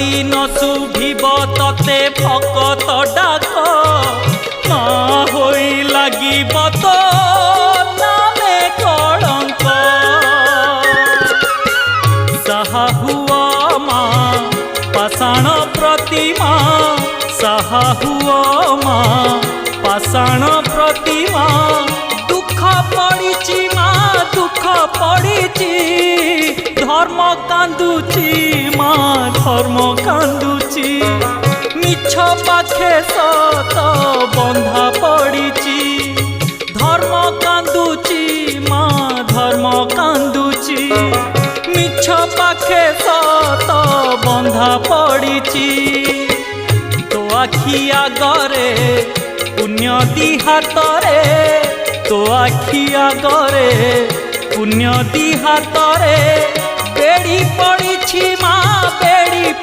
जदि न शुभिब तते भकत डाक माँ होई लागिब तो नामे कलंक। साहा हुआ माँ पाषाण प्रतिमा, साहा हुआ माँ पाषाण प्रतिमा। दुख पड़िछि माँ दुख पड़िछि, धर्म कांदुची माँ धर्म कांदुची। मिछ पाखे सत बंधा पड़िछि, धर्म कांदुची माँ धर्म कांदुची। मिछ पाखे सत बंधा पड़िछि। तो आखि आगरे पुण्य दी हातरे, तो आखि आगरे पुण्य दी हातरे बेड़ी पड़िछि माँ बेड़ी